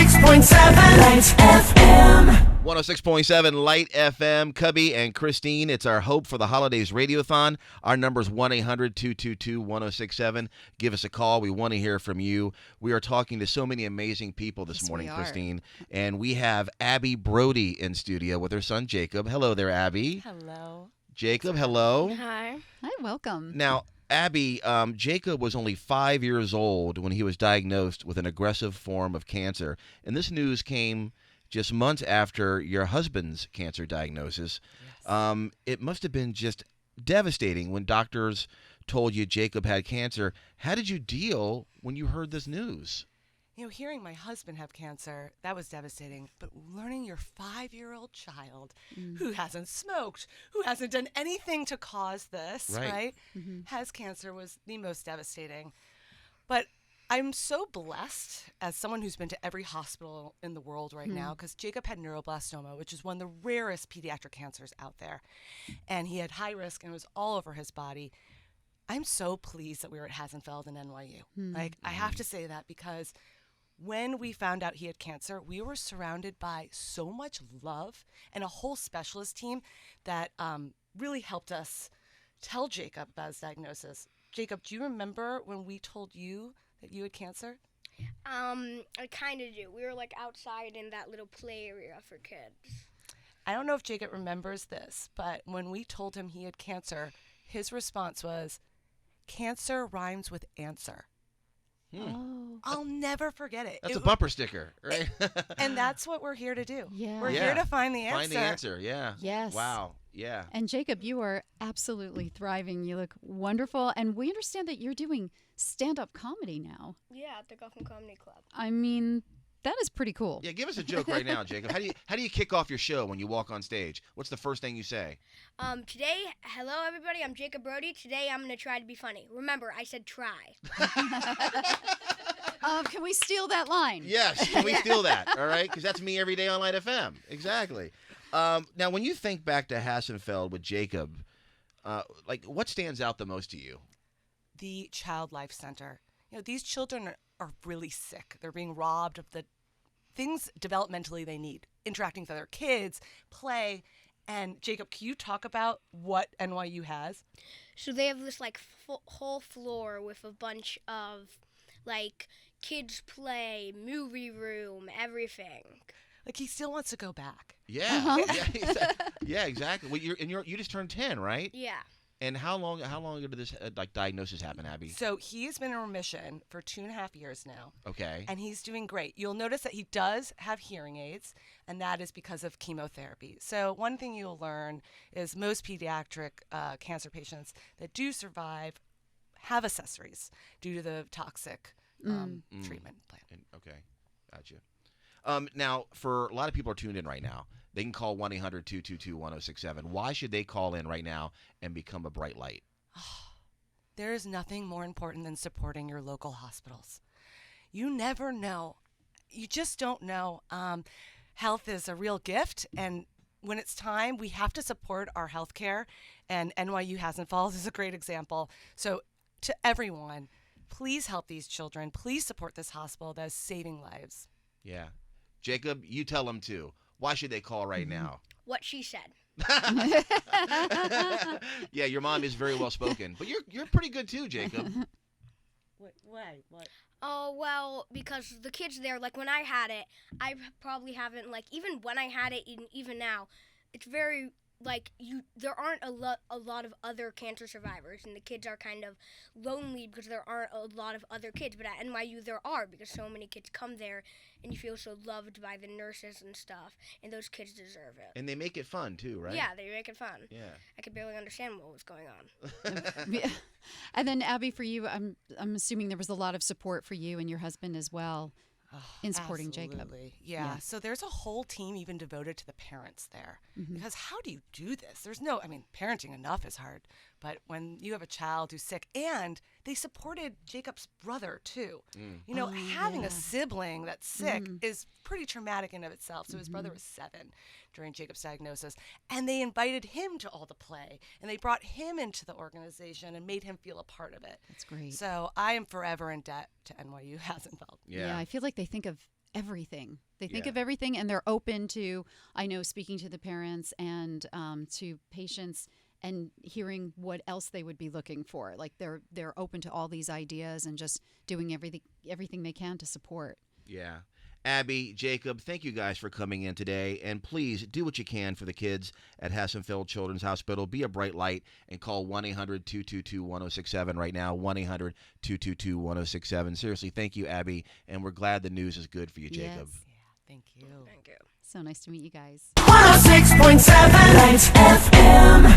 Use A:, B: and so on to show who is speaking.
A: 106.7 Lights FM.
B: 106.7 Light FM. Cubby and Christine, it's our Hope for the Holidays Radiothon. Our number is 1-800-222-1067. Give us a call. We want to hear from you. We are talking to so many amazing people this morning, Christine. And we have Abby Brody in studio with her son, Jacob. Hello there, Abby.
C: Hello.
B: Jacob, hello.
D: Hi.
E: Hi, welcome.
B: Now, Abby, Jacob was only 5 years old when he was diagnosed with an aggressive form of cancer. And this news came just months after your husband's cancer diagnosis.
C: Yes.
B: It must have been just devastating when doctors told you Jacob had cancer. How did you deal when you heard this news?
C: You know, hearing my husband have cancer, that was devastating. But learning your 5-year-old child who hasn't smoked, who hasn't done anything to cause this, right? Has cancer was the most devastating. But I'm so blessed as someone who's been to every hospital in the world right now, because Jacob had neuroblastoma, which is one of the rarest pediatric cancers out there. And he had high risk and it was all over his body. I'm so pleased that we were at Hassenfeld and NYU. I have to say that because when we found out he had cancer, we were surrounded by so much love and a whole specialist team that really helped us tell Jacob about his diagnosis. Jacob, do you remember when we told you that you had cancer?
D: I kind of do. We were like outside in that little play area for kids.
C: I don't know if Jacob remembers this, but when we told him he had cancer, his response was, "Cancer rhymes with answer."
E: Oh.
C: I'll never forget it.
B: That's a bumper sticker, right?
C: And that's what we're here to do.
E: Yeah.
C: We're here to find the answer.
B: Find the answer, yeah.
E: Yes.
B: Wow, yeah.
E: And Jacob, you are absolutely thriving. You look wonderful. And we understand that you're doing stand-up comedy now.
D: Yeah, at the Gotham Comedy Club.
E: I mean, that is pretty cool.
B: Yeah, give us a joke right now, Jacob. How do you kick off your show when you walk on stage? What's the first thing you say?
D: Today, hello everybody, I'm Jacob Brody. Today I'm going to try to be funny. Remember, I said try.
E: Can we steal that line?
B: Yes, can we steal that? All right, because that's me every day on Light FM. Exactly. Now, when you think back to Hassenfeld with Jacob, what stands out the most to you?
C: The Child Life Center. You know, these children are really sick. They're being robbed of the things developmentally they need, interacting with other kids, play. And Jacob, can you talk about what NYU has?
D: So they have this like whole floor with a bunch of like kids play, movie room, everything.
C: Like he still wants to go back.
B: Yeah, yeah, exactly. Well, you just turned 10, right?
D: Yeah.
B: And how long ago did this diagnosis happen, Abby?
C: So he has been in remission for 2.5 years now.
B: Okay.
C: And he's doing great. You'll notice that he does have hearing aids, and that is because of chemotherapy. So one thing you'll learn is most pediatric cancer patients that do survive have accessories due to the toxic treatment plan.
B: Okay, gotcha. Now, for a lot of people are tuned in right now. They can call 1-800-222-1067. Why should they call in right now and become a bright light?
C: There is nothing more important than supporting your local hospitals. You never know. You just don't know. Health is a real gift, and when it's time, we have to support our health care, and NYU Hassenfeld is a great example. So to everyone, please help these children. Please support this hospital that is saving lives.
B: Yeah. Jacob, you tell them too. Why should they call right now?
D: What she said.
B: Yeah, your mom is very well spoken, but you're pretty good too, Jacob.
C: Why?
D: Oh, well, because the kids there, like when I had it, I probably haven't, like even when I had it, even now, it's very, like, there aren't a lot of other cancer survivors, and the kids are kind of lonely because there aren't a lot of other kids, but at NYU there are, because so many kids come there, and you feel so loved by the nurses and stuff, and those kids deserve it.
B: And they make it fun too, right?
D: Yeah, they make it fun.
B: Yeah.
D: I could barely understand what was going on.
E: Yeah. And then Abby, for you, I'm assuming there was a lot of support for you and your husband as well in supporting Jacob.
C: Absolutely. Yeah. So there's a whole team even devoted to the parents there. Because how do you do this? Parenting enough is hard. But when you have a child who's sick, and they supported Jacob's brother too. Having a sibling that's sick is pretty traumatic in of itself. So his brother was 7 during Jacob's diagnosis. And they invited him to all the play. And they brought him into the organization and made him feel a part of it.
E: That's great.
C: So I am forever in debt to NYU Hassenfeld.
E: Yeah, I feel like they think of everything. They think
B: Yeah.
E: of everything, and they're open to, I know, speaking to the parents and to patients and hearing what else they would be looking for. Like they're open to all these ideas and just doing everything they can to support.
B: Yeah. Abby, Jacob, thank you guys for coming in today. And please do what you can for the kids at Hassenfeld Children's Hospital. Be a bright light and call 1-800-222-1067 right now. 1-800-222-1067. Seriously, thank you, Abby. And we're glad the news is good for you, Jacob.
E: Yes.
C: Yeah, thank you.
D: Thank you.
E: So nice to meet you guys.
A: 106.7 Lights FM.